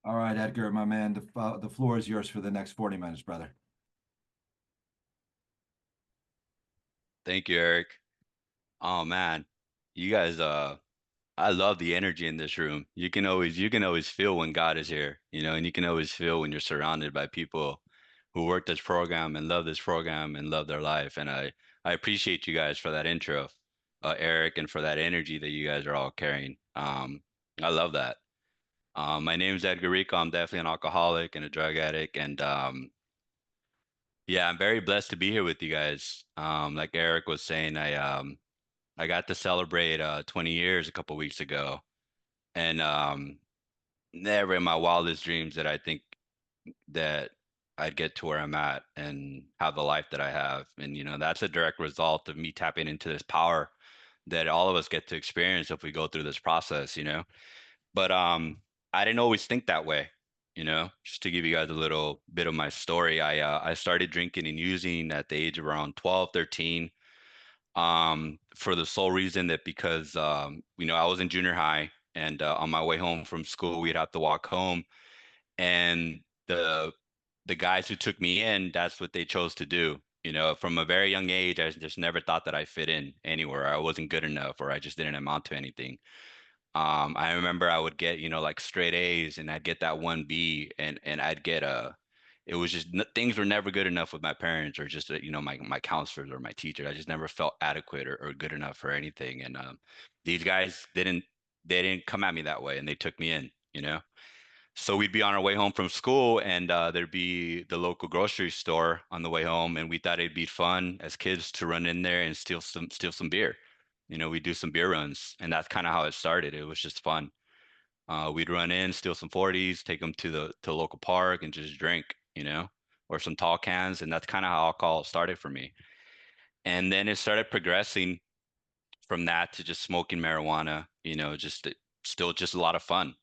All right, Edgar, my man, the floor is yours for the next 40 minutes, brother. Thank you, Eric. Oh man, you guys, I love the energy in this room. You can always feel when God is here, and you can always feel when you're surrounded by people who work this program and love this program and love their life. And I appreciate you guys for that intro, Eric, and for that energy that you guys are all carrying. I love that. My name is Edgar Rico. I'm definitely an alcoholic and a drug addict, and yeah, I'm very blessed to be here with you guys. Like Eric was saying, I got to celebrate 20 years a couple weeks ago, and never in my wildest dreams that I think that I'd get to where I'm at and have the life that I have. And that's a direct result of me tapping into this power that all of us get to experience if we go through this process. But I didn't always think that way. Just to give you guys a little bit of my story, I started drinking and using at the age of around 12, 13, for the sole reason that because I was in junior high, and on my way home from school we'd have to walk home, and the guys who took me in, that's what they chose to do. From a very young age, I just never thought that I fit in anywhere. I wasn't good enough, or I just didn't amount to anything. I remember I would get, like straight A's, and I'd get that one B, and I'd get it was just things were never good enough with my parents, or just my counselors or my teachers. I just never felt adequate or good enough for anything. And these guys they didn't come at me that way, and they took me in. So we'd be on our way home from school, and there'd be the local grocery store on the way home, and we thought it'd be fun as kids to run in there and steal some beer. We'd do some beer runs, and that's kind of how it started. It was just fun. We'd run in, steal some 40s, take them to the local park, and just drink, or some tall cans, and that's kind of how alcohol started for me. And then it started progressing from that to just smoking marijuana, just still just a lot of fun.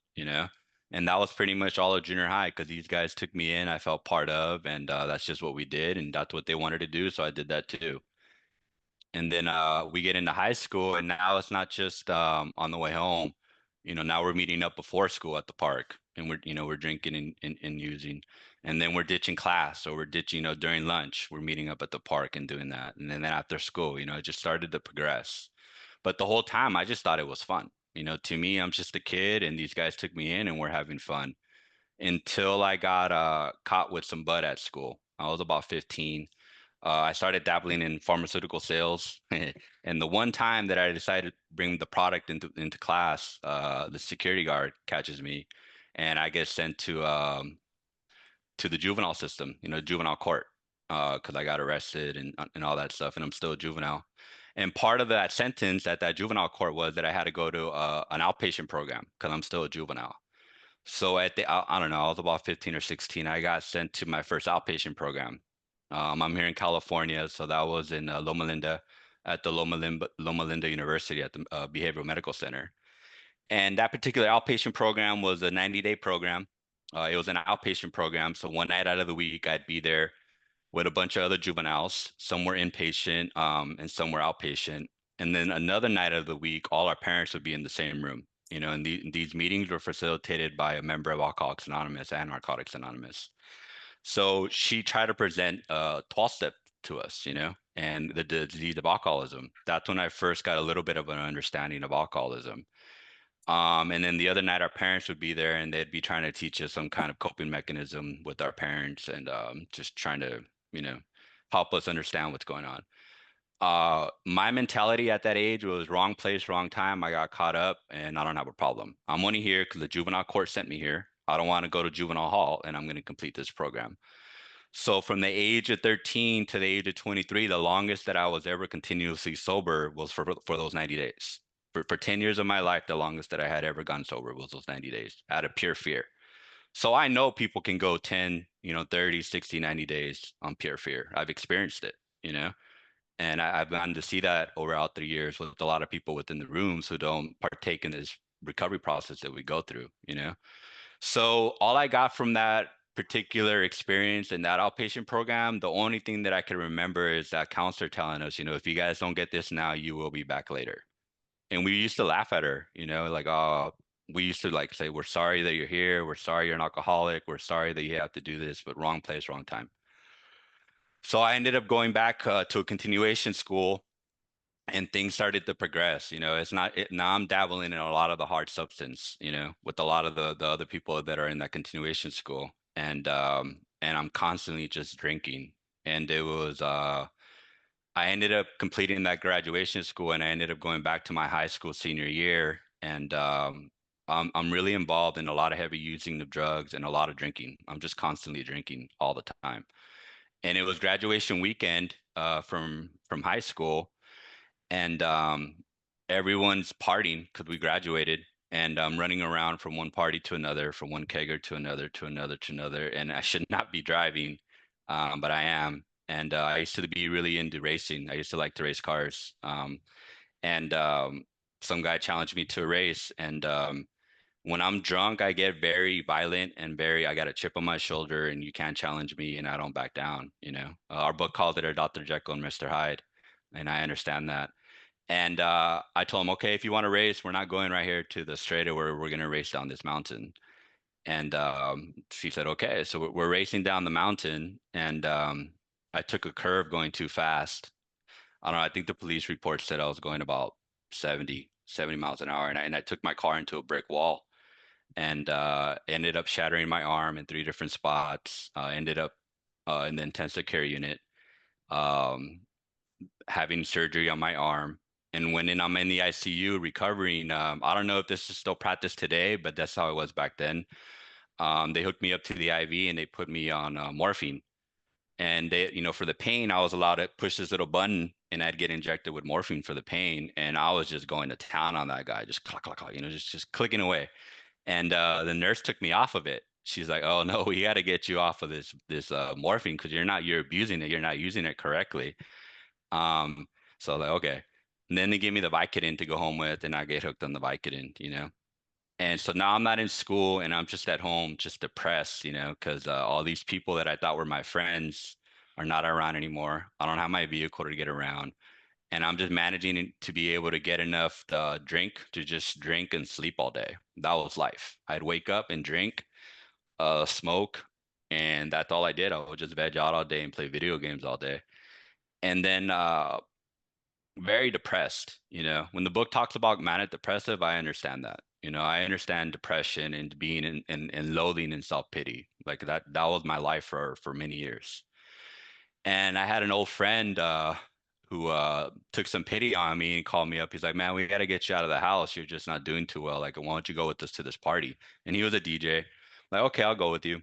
And that was pretty much all of junior high because these guys took me in, I felt part of, and that's just what we did, and that's what they wanted to do, so I did that too. And then we get into high school, and now it's not just on the way home. Now we're meeting up before school at the park, and we're drinking and using, and then we're ditching class, so we're ditching, during lunch, we're meeting up at the park and doing that, and then after school, it just started to progress. But the whole time, I just thought it was fun. To me, I'm just a kid, and these guys took me in, and we're having fun until I got caught with some bud at school. I was about 15. I started dabbling in pharmaceutical sales, and the one time that I decided to bring the product into class, the security guard catches me, and I get sent to the juvenile system, juvenile court, because I got arrested and all that stuff, and I'm still a juvenile. And part of that sentence at that juvenile court was that I had to go to an outpatient program because I'm still a juvenile. So I don't know, I was about 15 or 16. I got sent to my first outpatient program. I'm here in California, so that was in Loma Linda, at the Loma Linda University at the Behavioral Medical Center. And that particular outpatient program was a 90-day program. It was an outpatient program, so one night out of the week, I'd be there with a bunch of other juveniles. Some were inpatient, and some were outpatient. And then another night of the week, all our parents would be in the same room. And these meetings were facilitated by a member of Alcoholics Anonymous and Narcotics Anonymous. So she tried to present a 12-step to us, and the disease of alcoholism. That's when I first got a little bit of an understanding of alcoholism. And then the other night, our parents would be there, and they'd be trying to teach us some kind of coping mechanism with our parents, and just trying to, you know, help us understand what's going on. My mentality at that age was wrong place, wrong time. I got caught up, and I don't have a problem. I'm only here because the juvenile court sent me here. I don't want to go to juvenile hall, and I'm going to complete this program. So from the age of 13 to the age of 23, the longest that I was ever continuously sober was for those 90 days. For 10 years of my life, the longest that I had ever gone sober was those 90 days out of pure fear. So I know people can go 10, 30, 60, 90 days on pure fear. I've experienced it, and I've gotten to see that over the years with a lot of people within the rooms who don't partake in this recovery process that we go through. So all I got from that particular experience in that outpatient program, the only thing that I can remember is that counselor telling us, if you guys don't get this now, you will be back later. And we used to laugh at her, like, oh, we used to like say, we're sorry that you're here. We're sorry you're an alcoholic. We're sorry that you have to do this, but wrong place, wrong time. So I ended up going back to a continuation school and things started to progress. It's not now I'm dabbling in a lot of the hard substance, with a lot of the other people that are in that continuation school. And I'm constantly just drinking. And it was I ended up completing that graduation school and I ended up going back to my high school senior year. And I'm really involved in a lot of heavy using of drugs and a lot of drinking. I'm just constantly drinking all the time. And it was graduation weekend from high school, and everyone's partying because we graduated, and I'm running around from one party to another, from one kegger to another to another to another, and I should not be driving, but I am. And I used to be really into racing. I used to like to race cars. And some guy challenged me to a race, and when I'm drunk, I get very violent and I got a chip on my shoulder, and you can't challenge me, and I don't back down. Our book called it our Dr. Jekyll and Mr. Hyde, and I understand that. And I told him, okay, if you want to race, we're not going right here to the straight where we're going to race down this mountain. And she said, okay. So we're racing down the mountain, and I took a curve going too fast. I don't know. I think the police report said I was going about 70 miles an hour, and I took my car into a brick wall, and ended up shattering my arm in three different spots. Ended up in the intensive care unit. Um, Having surgery on my arm. And I'm in the ICU recovering, I don't know if this is still practiced today, but that's how it was back then. They hooked me up to the IV and they put me on morphine. And for the pain, I was allowed to push this little button and I'd get injected with morphine for the pain. And I was just going to town on that guy, just click, click, click, just clicking away. And the nurse took me off of it. She's like, "Oh no, we got to get you off of this morphine because you're abusing it. You're not using it correctly." Um, so like, okay. And then they give me the Vicodin to go home with, and I get hooked on the Vicodin. And so now I'm not in school and I'm just at home, just depressed, because all these people that I thought were my friends are not around anymore. I don't have my vehicle to get around. And I'm just managing to be able to get enough drink to just drink and sleep all day. That was life. I'd wake up and drink, smoke, and that's all I did. I would just veg out all day and play video games all day. And then very depressed. When the book talks about manic depressive, I understand that. I understand depression and being in loathing and self-pity. Like that was my life for many years. And I had an old friend who took some pity on me and called me up. He's like, "Man, we got to get you out of the house. You're just not doing too well. Like, why don't you go with us to this party?" And he was a DJ. Like, okay, I'll go with you.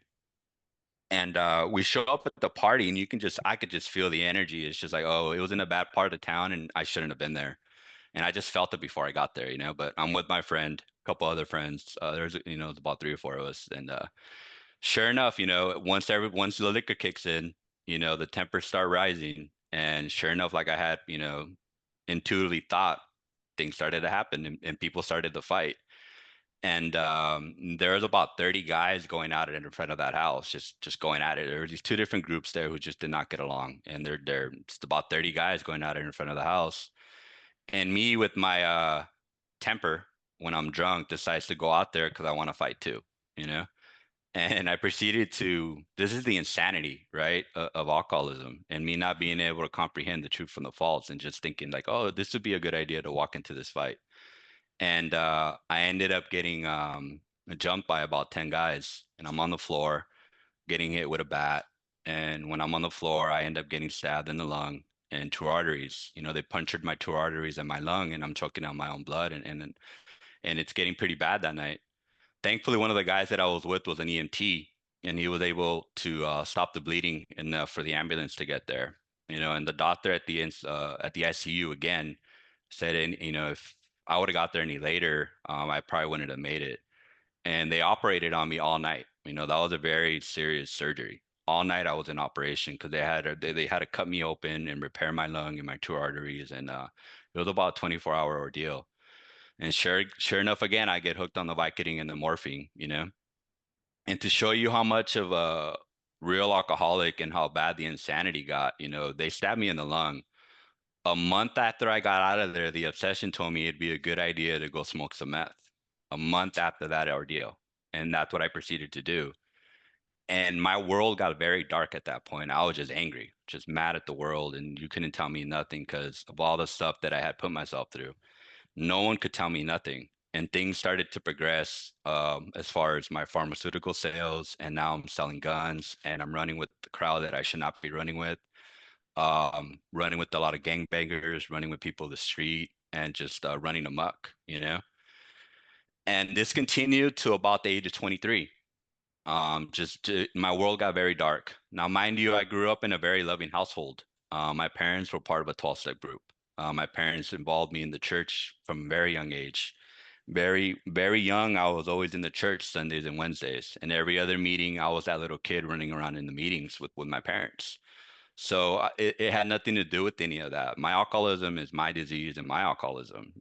And we show up at the party, and I could just feel the energy. It's just like, oh, it was in a bad part of town, and I shouldn't have been there. And I just felt it before I got there. But I'm with my friend, a couple other friends. It's about three or four of us, and sure enough, once the liquor kicks in, the tempers start rising, and sure enough, like I had, intuitively thought, things started to happen, and people started to fight. And there was about 30 guys going at it in front of that house, just going at it. There were these two different groups there who just did not get along, and they're just about 30 guys going at it in front of the house. And me with my temper, when I'm drunk, decides to go out there because I want to fight too, you know? And I proceeded this is the insanity, right, of alcoholism and me not being able to comprehend the truth from the false and just thinking like, oh, this would be a good idea to walk into this fight. And I ended up getting jumped by about 10 guys, and I'm on the floor getting hit with a bat. And when I'm on the floor, I end up getting stabbed in the lung and two arteries. They punctured my two arteries in my lung, and I'm choking on my own blood, and it's getting pretty bad that night. Thankfully, one of the guys that I was with was an EMT, and he was able to stop the bleeding enough for the ambulance to get there. And the doctor at the ICU again said, and if I would have got there any later, I probably wouldn't have made it. And they operated on me all night. That was a very serious surgery. All night I was in operation because they had to cut me open and repair my lung and my two arteries, and it was about a 24-hour ordeal. And sure enough, again, I get hooked on the Vicodin and the morphine. And to show you how much of a real alcoholic and how bad the insanity got, they stabbed me in the lung. A month after I got out of there, the obsession told me it'd be a good idea to go smoke some meth. a month after that ordeal. And that's what I proceeded to do. And my world got very dark at that point. I was just angry, just mad at the world, and you couldn't tell me nothing because of all the stuff that I had put myself through. No one could tell me nothing. And things started to progress as far as my pharmaceutical sales. And now I'm selling guns and I'm running with the crowd that I should not be running with, running with a lot of gangbangers, running with people in the street, and just running amok, you know? And this continued to about the age of 23. My world got very dark. Now, mind you, I grew up in a very loving household. My parents were part of a 12-step group. My parents involved me in the church from a very young age. Very, very young, I was always in the church Sundays and Wednesdays. And every other meeting, I was that little kid running around in the meetings with my parents. So it had nothing to do with any of that. My alcoholism is my disease and my alcoholism.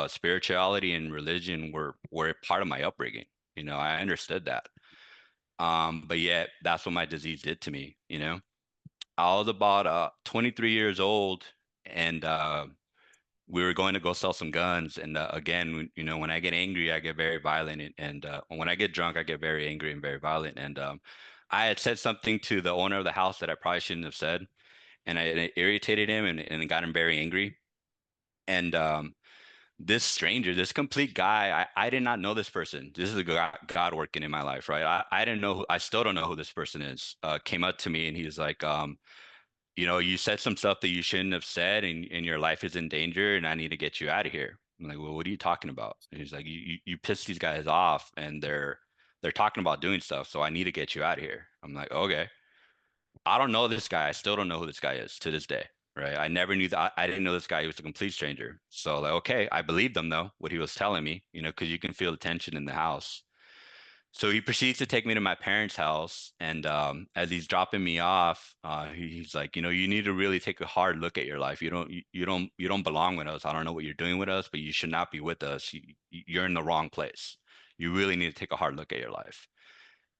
Spirituality and religion were part of my upbringing. I understood that. But yet that's what my disease did to me. I was about 23 years old, and we were going to go sell some guns. And again, when I get angry, I get very violent, and when I get drunk, I get very angry and very violent. And I had said something to the owner of the house that I probably shouldn't have said, and it irritated him, and it got him very angry. And this stranger, this complete guy, I did not know this person. This is a God working in my life, right? I didn't know, I still don't know who this person is. Came up to me and he's like, you said some stuff that you shouldn't have said, and your life is in danger, and I need to get you out of here. I'm like, well, what are you talking about? And he's like, you pissed these guys off, and they're talking about doing stuff, so I need to get you out of here. I'm like, okay. I don't know this guy. I still don't know who this guy is to this day, right? I never knew that. I didn't know this guy. He was a complete stranger. So like, okay, I believed him though, what he was telling me, because you can feel the tension in the house. So he proceeds to take me to my parents' house, and as he's dropping me off, he's like, you need to really take a hard look at your life. You don't belong with us. I don't know what you're doing with us, but you should not be with us. You're in the wrong place. You really need to take a hard look at your life.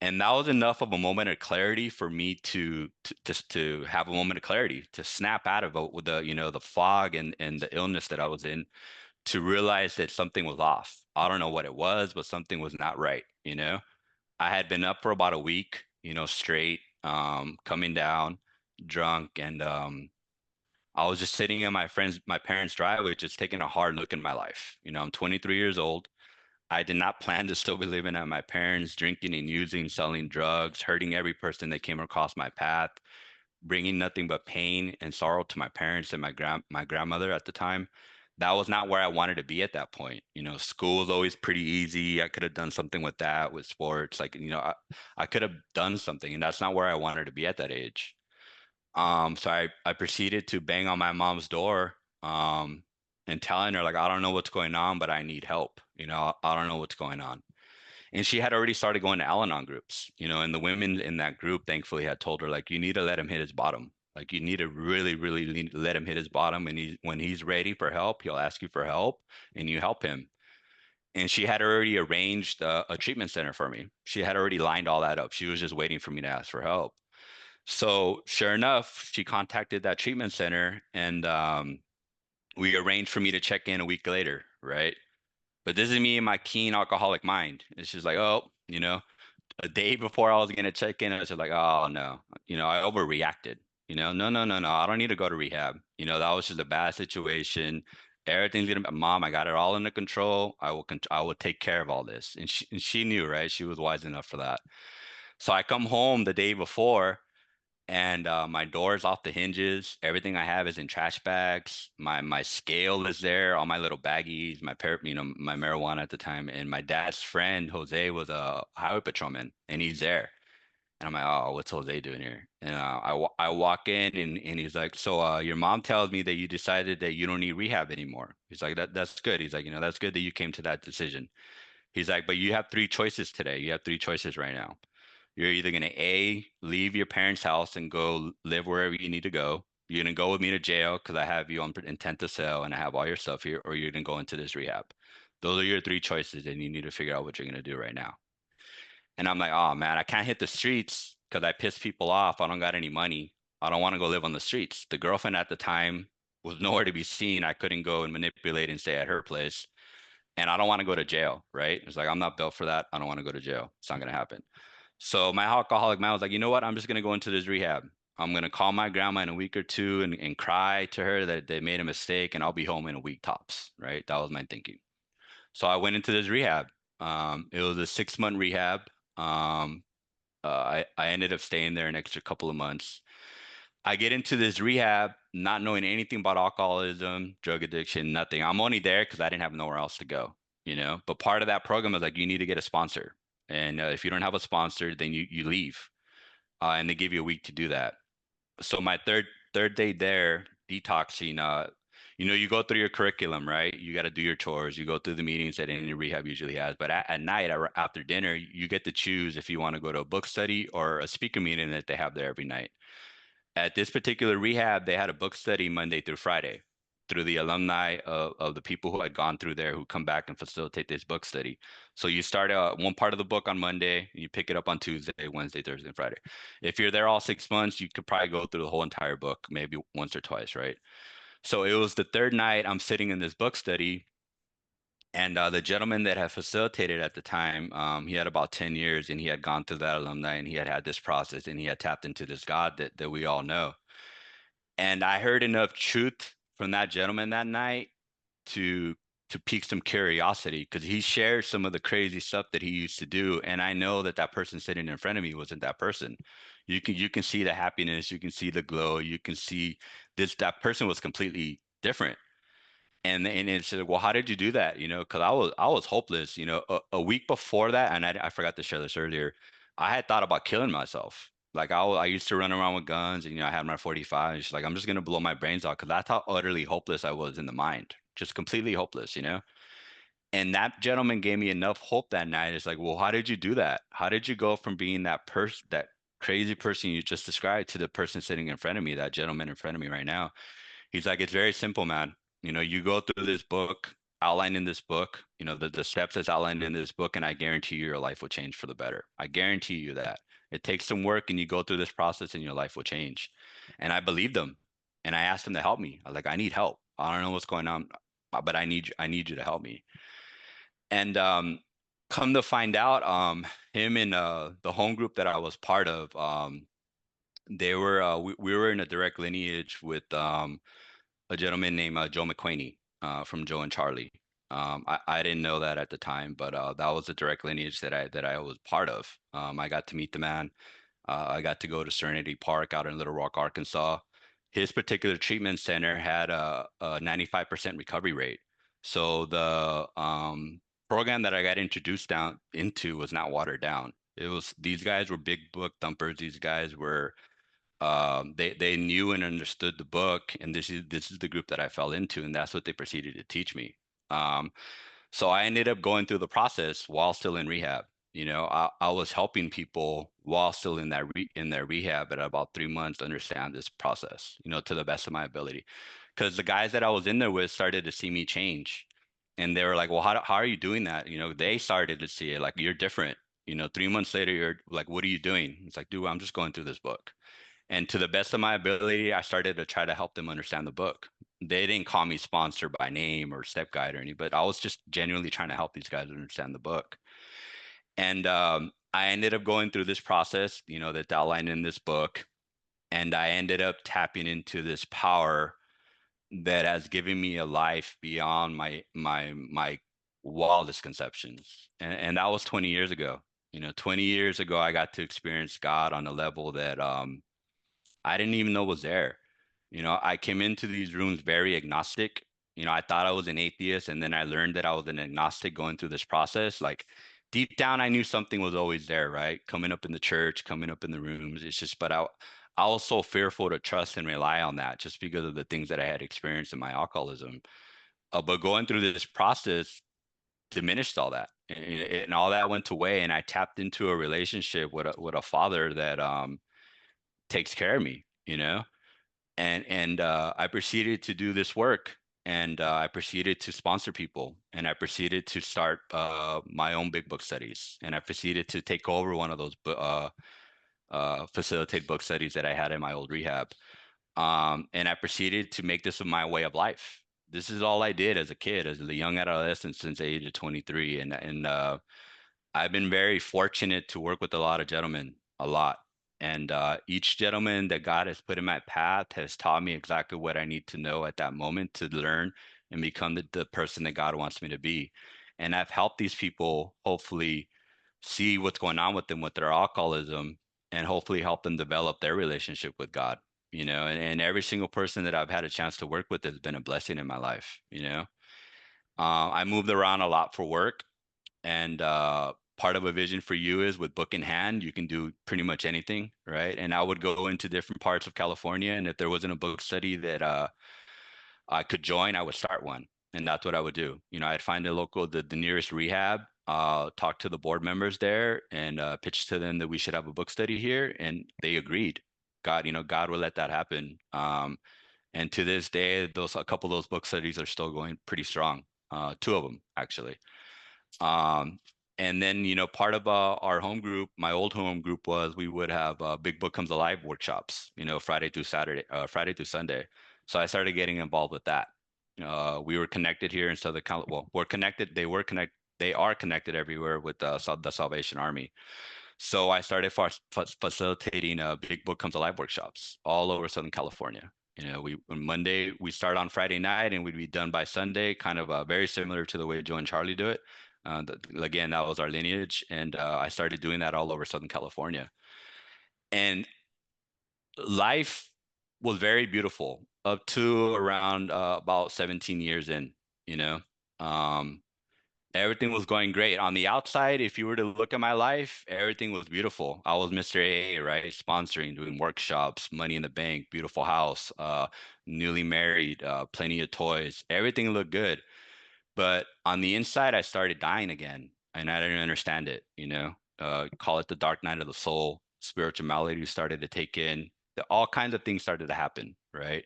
And that was enough of a moment of clarity for me to have a moment of clarity, to snap out of it with the fog and the illness that I was in, to realize that something was off. I don't know what it was, but something was not right. I had been up for about a week, straight, coming down drunk, and I was just sitting in my parents' driveway, just taking a hard look in my life. I'm 23 years old. I did not plan to still be living at my parents, drinking and using, selling drugs, hurting every person that came across my path, bringing nothing but pain and sorrow to my parents and my grandmother at the time. That was not where I wanted to be at that point. School was always pretty easy. I could have done something with that, with sports. Like, I could have done something, and that's not where I wanted to be at that age. So I proceeded to bang on my mom's door, and telling her like, I don't know what's going on, but I need help. I don't know what's going on. And she had already started going to Al-Anon groups, and the women in that group thankfully had told her like, you need to let him hit his bottom. Like you need to really, really let him hit his bottom, and when he's ready for help, he'll ask you for help, and you help him. And she had already arranged a treatment center for me. She had already lined all that up. She was just waiting for me to ask for help. So sure enough, she contacted that treatment center, and we arranged for me to check in a week later, right? But this is me and my keen alcoholic mind. It's just like, oh, a day before I was gonna check in, I was just like, oh no, I overreacted. No, no, no, no, I don't need to go to rehab. That was just a bad situation. Everything's gonna be, Mom, I got it all under control. I will take care of all this. And she knew, right? She was wise enough for that. So I come home the day before, and my door is off the hinges. Everything I have is in trash bags. My scale is there, all my little baggies, my marijuana at the time. And my dad's friend Jose was a highway patrolman, and he's there. And I'm like, oh, what's Jose doing here? And I walk in, and he's like, so your mom tells me that you decided that you don't need rehab anymore. He's like, that's good. He's like, that's good that you came to that decision. He's like, but you have three choices today. You have three choices right now. You're either going to A, leave your parents' house and go live wherever you need to go. You're going to go with me to jail because I have you on intent to sell and I have all your stuff here, or you're going to go into this rehab. Those are your three choices, and you need to figure out what you're going to do right now. And I'm like, oh man, I can't hit the streets because I piss people off. I don't got any money. I don't want to go live on the streets. The girlfriend at the time was nowhere to be seen. I couldn't go and manipulate and stay at her place. and I don't want to go to jail, right? It's like I'm not built for that. I don't want to go to jail. It's not gonna happen. So my alcoholic mind was like, you know what? I'm just gonna go into this rehab. I'm gonna call my grandma in a week or two and cry to her that they made a mistake, and I'll be home in a week tops, right? That was my thinking. So I went into this rehab. It was a 6 month rehab. Um, I ended up staying there an extra couple of months. I get into this rehab not knowing anything about alcoholism, drug addiction, nothing. I'm only there because I didn't have nowhere else to go, you know. But part of that program is like you need to get a sponsor, and if you don't have a sponsor, then you leave, and they give you a week to do that. So my third day there, detoxing, you go through your curriculum, right? You got to do your chores. You go through the meetings that any rehab usually has. But at night, after dinner, you get to choose if you want to go to a book study or a speaker meeting that they have there every night. At this particular rehab, they had a book study Monday through Friday through the alumni of the people who had gone through there who come back and facilitate this book study. So you start one part of the book on Monday, you pick it up on Tuesday, Wednesday, Thursday, and Friday. If you're there all 6 months, you could probably go through the whole entire book, maybe once or twice, right? So it was the third night I'm sitting in this book study, and the gentleman that had facilitated at the time, he had about 10 years and he had gone through that alumni and he had this process and he had tapped into this God that we all know. And I heard enough truth from that gentleman that night to pique some curiosity because he shared some of the crazy stuff that he used to do, and I know that that person sitting in front of me wasn't that person. You can see the happiness, you can see the glow, you can see this that person was completely different. And it said, well, how did you do that? Because I was hopeless. A week before that, and I forgot to share this earlier. I had thought about killing myself. Like I used to run around with guns, and I had my 45. It's like I'm just gonna blow my brains out because that's how utterly hopeless I was in the mind, just completely hopeless. And that gentleman gave me enough hope that night. It's like, well, how did you do that? How did you go from being that crazy person you just described to the person sitting in front of me, that gentleman in front of me right now? He's like, it's very simple, man. You go through this book, outlined in this book, the steps that's outlined in this book, and I guarantee you your life will change for the better. I guarantee you that. It takes some work and you go through this process and your life will change. And I believed him. And I asked him to help me. I was like, I need help. I don't know what's going on, but I need you to help me. And come to find out, him and the home group that I was part of, we were in a direct lineage with a gentleman named Joe McQuaney from Joe and Charlie. I didn't know that at the time, but that was the direct lineage that I was part of. I got to meet the man. I got to go to Serenity Park out in Little Rock, Arkansas. His particular treatment center had a 95% recovery rate. So the program that I got introduced down into was not watered down. These guys were big book thumpers. These guys were they knew and understood the book, and this is the group that I fell into, and that's what they proceeded to teach me. Um, so I ended up going through the process while still in rehab. I was helping people while still in their rehab at about 3 months to understand this process, to the best of my ability. Because the guys that I was in there with started to see me change. And they were like, well, how are you doing that? They started to see it like, you're different. 3 months later, you're like, what are you doing? It's like, dude, I'm just going through this book. And to the best of my ability, I started to try to help them understand the book. They didn't call me sponsor by name or step guide or anything, but I was just genuinely trying to help these guys understand the book. And I ended up going through this process, that's outlined in this book. And I ended up tapping into this power that has given me a life beyond my wildest conceptions. And that was 20 years ago. 20 years ago, I got to experience God on a level that I didn't even know was there. I came into these rooms very agnostic. I thought I was an atheist, and then I learned that I was an agnostic going through this process. Like deep down, I knew something was always there, right? Coming up in the church, coming up in the rooms. It's just, but I was so fearful to trust and rely on that just because of the things that I had experienced in my alcoholism. But going through this process diminished all that. And all that went away, and I tapped into a relationship with a father that takes care of me. And I proceeded to do this work, and I proceeded to sponsor people, and I proceeded to start my own big book studies, and I proceeded to take over one of those facilitate book studies that I had in my old rehab. And I proceeded to make this my way of life. This is all I did as a kid, as a young adolescent since the age of 23. And I've been very fortunate to work with a lot of gentlemen, a lot. And each gentleman that God has put in my path has taught me exactly what I need to know at that moment to learn and become the person that God wants me to be. And I've helped these people hopefully see what's going on with them with their alcoholism and hopefully help them develop their relationship with God, and every single person that I've had a chance to work with has been a blessing in my life. I moved around a lot for work, and part of a vision for you is with book in hand, you can do pretty much anything, right? And I would go into different parts of California, and if there wasn't a book study that I could join, I would start one. And that's what I would do. I'd find the nearest rehab, talk to the board members there and pitch to them that we should have a book study here. And they agreed. God will let that happen. And to this day, a couple of those book studies are still going pretty strong. Two of them, actually. Um, and then, part of our home group, my old home group was we would have Big Book Comes Alive workshops, Friday through Sunday. So I started getting involved with that. We were connected here in Southern California. Well, we're connected. They are connected everywhere with the Salvation Army. So I started facilitating Big Book Comes Alive workshops all over Southern California. On Monday we start on Friday night and we'd be done by Sunday, kind of very similar to the way Joe and Charlie do it. Again, that was our lineage, and I started doing that all over Southern California. And life was very beautiful up to around about 17 years in. You know, um, Everything was going great. On the outside, if you were to look at my life, everything was beautiful. I was Mr. AA, right? Sponsoring, doing workshops, money in the bank, beautiful house, newly married, plenty of toys. Everything looked good. But on the inside, I started dying again, and I didn't understand it, call it the dark night of the soul. Spirituality started to take in. All kinds of things started to happen, right?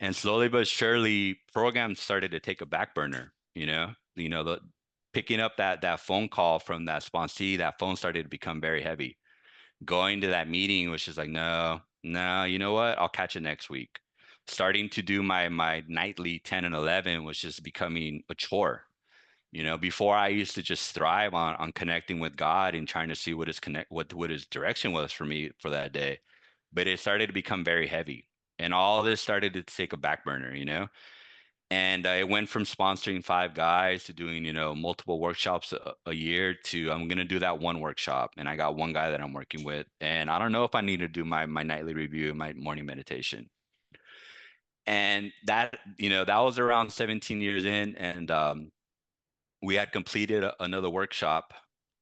And slowly but surely, programs started to take a back burner, the picking up that phone call from that sponsee, that phone started to become very heavy. Going to that meeting was just like, no, no, you know what? I'll catch it next week. Starting to do my nightly 10 and 11 was just becoming a chore. Before I used to just thrive on connecting with God and trying to see what his direction was for me for that day. But it started to become very heavy. And all this started to take a back burner. And I went from sponsoring 5 guys to doing, multiple workshops a year to I'm going to do that one workshop. And I got one guy that I'm working with. And I don't know if I need to do my nightly review, my morning meditation. And that was around 17 years in. And we had completed another workshop.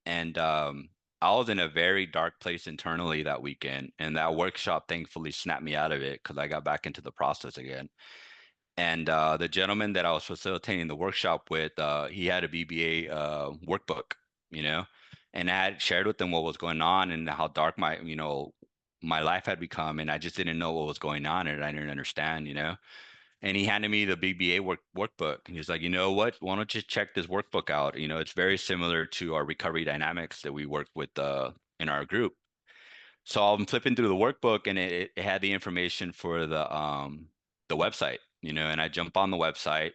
And I was in a very dark place internally that weekend. And that workshop thankfully snapped me out of it because I got back into the process again. And the gentleman that I was facilitating the workshop with, he had a BBA workbook, you know, and I had shared with him what was going on and how dark my life had become, and I just didn't know what was going on, and I didn't understand. And he handed me the BBA workbook, and he's like, you know what? Why don't you check this workbook out? It's very similar to our recovery dynamics that we work with in our group. So I'm flipping through the workbook and it had the information for the website, and I jump on the website.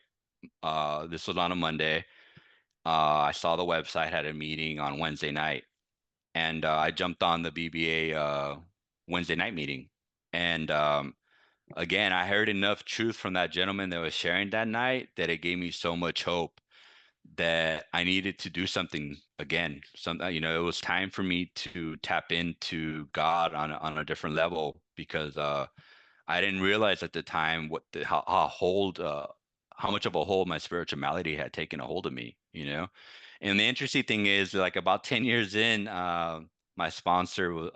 This was on a Monday. I saw the website had a meeting on Wednesday night, and I jumped on the BBA Wednesday night meeting. And again, I heard enough truth from that gentleman that was sharing that night that it gave me so much hope that I needed to do something again. It was time for me to tap into God on a different level because I didn't realize at the time how much of a hold my spirituality had taken a hold of me. And the interesting thing is, like about 10 years in, my sponsor,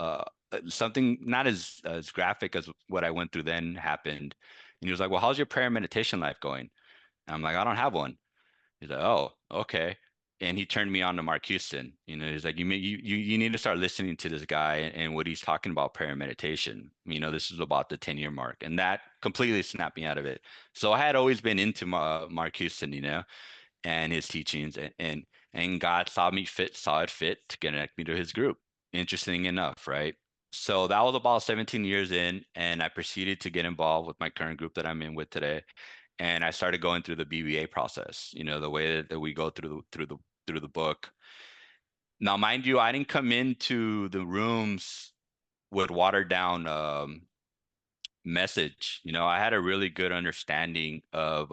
something not as graphic as what I went through then happened. And he was like, "Well, how's your prayer and meditation life going?" And I'm like, "I don't have one." He's like, "Oh, okay." And he turned me on to Mark Houston. He's like, you need to start listening to this guy and what he's talking about prayer and meditation. This is about the 10-year mark. And that completely snapped me out of it. So I had always been into Mark Houston, and his teachings and God saw it fit to connect me to his group. Interesting enough, right? So that was about 17 years in, and I proceeded to get involved with my current group that I'm in with today. and I started going through the BBA process, the way that we go through the book. Now, mind you, I didn't come into the rooms with watered down message. I had a really good understanding of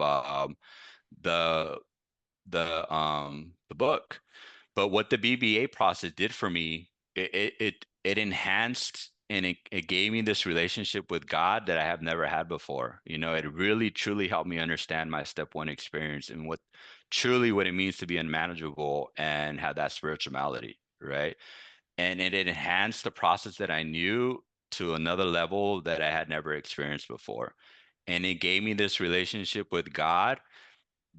the the book. But what the BBA process did for me, it enhanced and it gave me this relationship with God that I have never had before. It really truly helped me understand my step one experience and what it means to be unmanageable and have that spirituality, right? And it enhanced the process that I knew to another level that I had never experienced before. And it gave me this relationship with God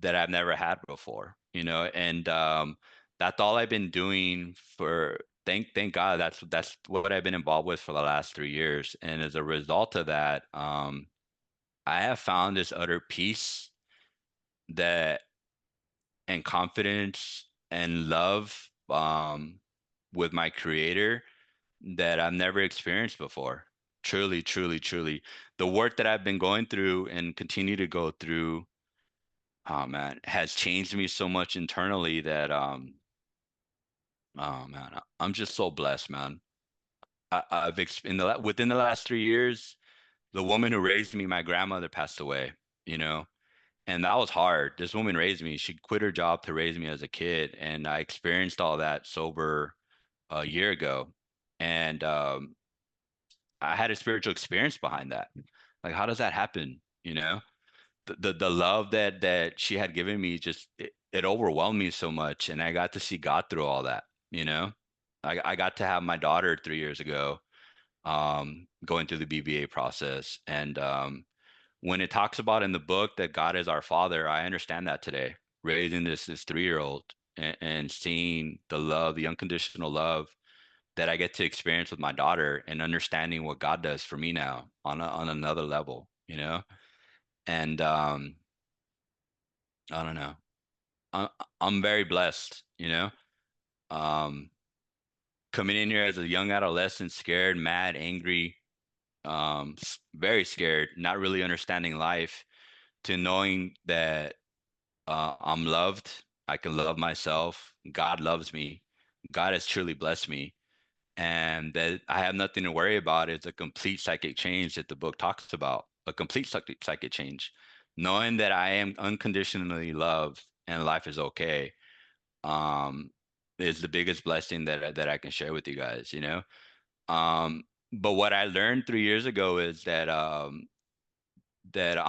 that I've never had before, and that's all I've been doing for thank God that's what I've been involved with for the last 3 years. And as a result of that, I have found this utter peace that and confidence and love with my creator that I've never experienced before. Truly, truly, truly. The work that I've been going through and continue to go through, oh man, has changed me so much internally that oh man, I'm just so blessed, man. I've within the last 3 years, the woman who raised me, my grandmother passed away, you know, and that was hard. This woman raised me. She quit her job to raise me as a kid, and I experienced all that sober a year ago, and I had a spiritual experience behind that. Like, how does that happen? The love that she had given me just it overwhelmed me so much, and I got to see God through all that. You know, I got to have my daughter 3 years ago, going through the BBA process, and when it talks about in the book that God is our Father, I understand that today. Raising this 3-year-old and seeing the love, the unconditional love that I get to experience with my daughter, and understanding what God does for me now on another level. And I don't know. I, I'm very blessed, um, coming in here as a young adolescent, scared, mad, angry, very scared, not really understanding life, to knowing that I'm loved. I can love myself. God loves me. God has truly blessed me. And that I have nothing to worry about is a complete psychic change that the book talks about, a complete psychic change. Knowing that I am unconditionally loved and life is okay, um, is the biggest blessing that I can share with you guys, but what I learned 3 years ago is that I'm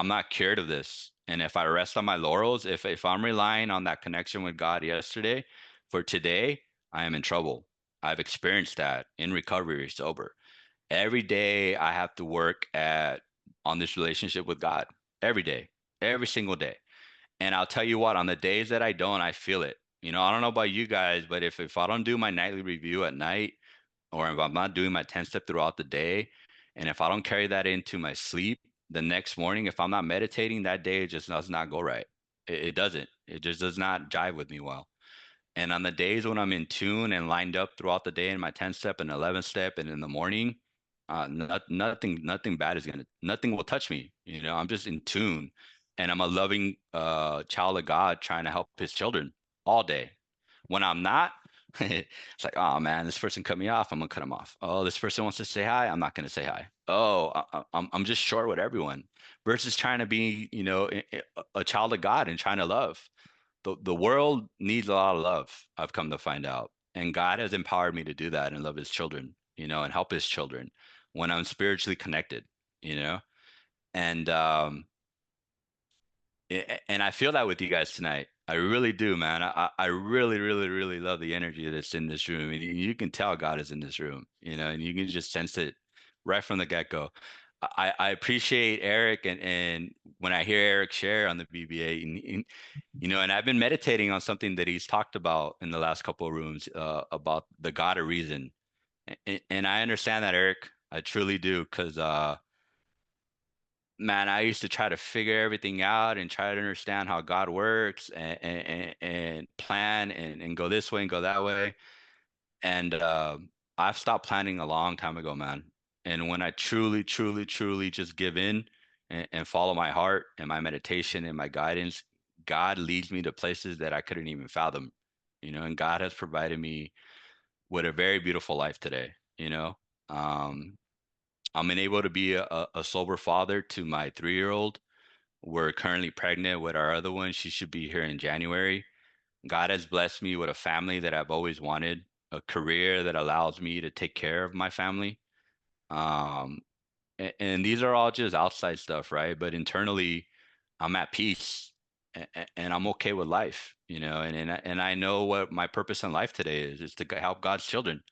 not cured of this. And if I rest on my laurels, if I'm relying on that connection with God yesterday for today, I am in trouble. I've experienced that in recovery, sober. Every day I have to work at on this relationship with God. Every day, every single day. And I'll tell you what, on the days that I don't, I feel it. I don't know about you guys, but if I don't do my nightly review at night, or if I'm not doing my 10 step throughout the day, and if I don't carry that into my sleep, the next morning, if I'm not meditating that day, it just does not go right. It doesn't. It just does not jive with me well. And on the days when I'm in tune and lined up throughout the day in my 10 step and 11 step and in the morning, nothing bad nothing will touch me. I'm just in tune, and I'm a loving child of God trying to help his children all day. When I'm not, it's like, oh man, this person cut me off. I'm gonna cut him off. Oh, this person wants to say hi. I'm not gonna say hi. Oh, I'm just short with everyone versus trying to be, a child of God and trying to love. The world needs a lot of love, I've come to find out. And God has empowered me to do that and love his children, and help his children when I'm spiritually connected, you know? And and I feel that with you guys tonight. I really do, man. I really, really, really love the energy that's in this room. And you can tell God is in this room, and you can just sense it right from the get-go. I appreciate Eric, and when I hear Eric share on the BBA, and I've been meditating on something that he's talked about in the last couple of rooms, about the God of reason. And I understand that, Eric. I truly do, because man, I used to try to figure everything out and try to understand how God works, and plan and go this way and go that way. And I've stopped planning a long time ago, man. And when I truly, truly, truly just give in and follow my heart and my meditation and my guidance, God leads me to places that I couldn't even fathom, and God has provided me with a very beautiful life today, Um, I'm able to be a sober father to my 3-year-old. We're currently pregnant with our other one. She should be here in January. God has blessed me with a family that I've always wanted, a career that allows me to take care of my family. Um, and these are all just outside stuff, right? But internally, I'm at peace and I'm okay with life, and I know what my purpose in life today is to help God's children,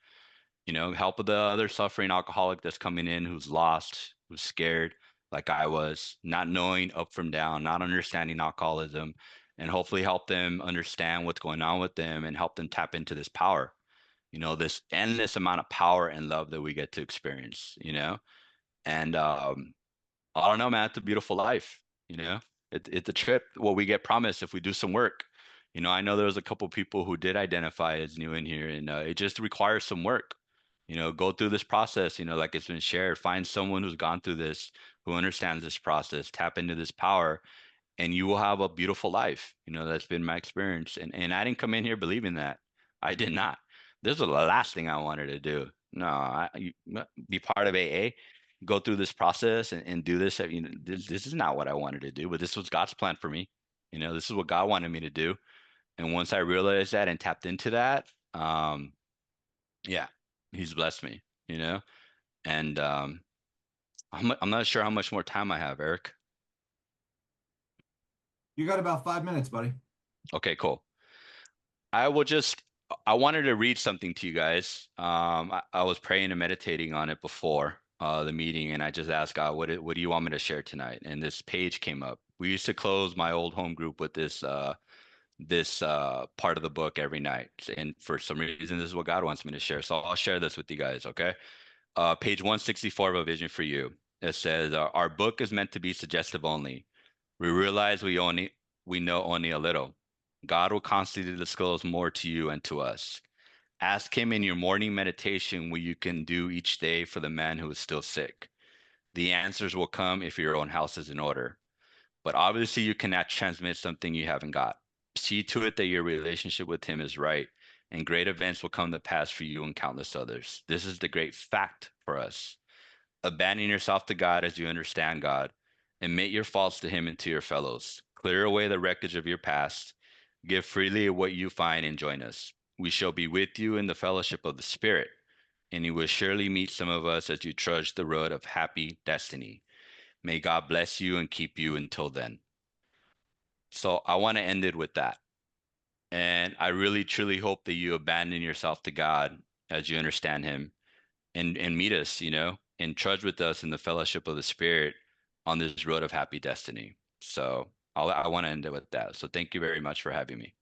help the other suffering alcoholic that's coming in who's lost, who's scared, like I was, not knowing up from down, not understanding alcoholism, and hopefully help them understand what's going on with them and help them tap into this power, this endless amount of power and love that we get to experience, and I don't know, man. It's a beautiful life, you know. It's a trip. What we get promised if we do some work. I know there was a couple people who did identify as new in here, and it just requires some work. Go through this process. Like it's been shared. Find someone who's gone through this, who understands this process. Tap into this power, and you will have a beautiful life. That's been my experience. And I didn't come in here believing that. I did not. This was the last thing I wanted to do. No, be part of AA, go through this process and do this. This is not what I wanted to do, but this was God's plan for me. This is what God wanted me to do. And once I realized that and tapped into that, yeah, He's blessed me. And I'm not sure how much more time I have, Eric. You got about 5 minutes, buddy. Okay, cool. I will just, I wanted to read something to you guys. I was praying and meditating on it before the meeting, and I just asked God, what do you want me to share tonight? And this page came up. We used to close my old home group with this part of the book every night, and for some reason, this is what God wants me to share. So I'll share this with you guys, okay? Page 164 of A Vision for You. It says, "Our book is meant to be suggestive only. We realize we know only a little. God will constantly disclose more to you and to us. Ask Him in your morning meditation what you can do each day for the man who is still sick. The answers will come if your own house is in order. But obviously, you cannot transmit something you haven't got. See to it that your relationship with Him is right, and great events will come to pass for you and countless others. This is the great fact for us. Abandon yourself to God as you understand God. Admit your faults to Him and to your fellows. Clear away the wreckage of your past. Give freely of what you find and join us. We shall be with you in the fellowship of the Spirit, and you will surely meet some of us as you trudge the road of happy destiny. May God bless you and keep you until then." So I want to end it with that. And I really, truly hope that you abandon yourself to God as you understand Him and meet us, and trudge with us in the fellowship of the Spirit on this road of happy destiny. So I want to end it with that. So thank you very much for having me.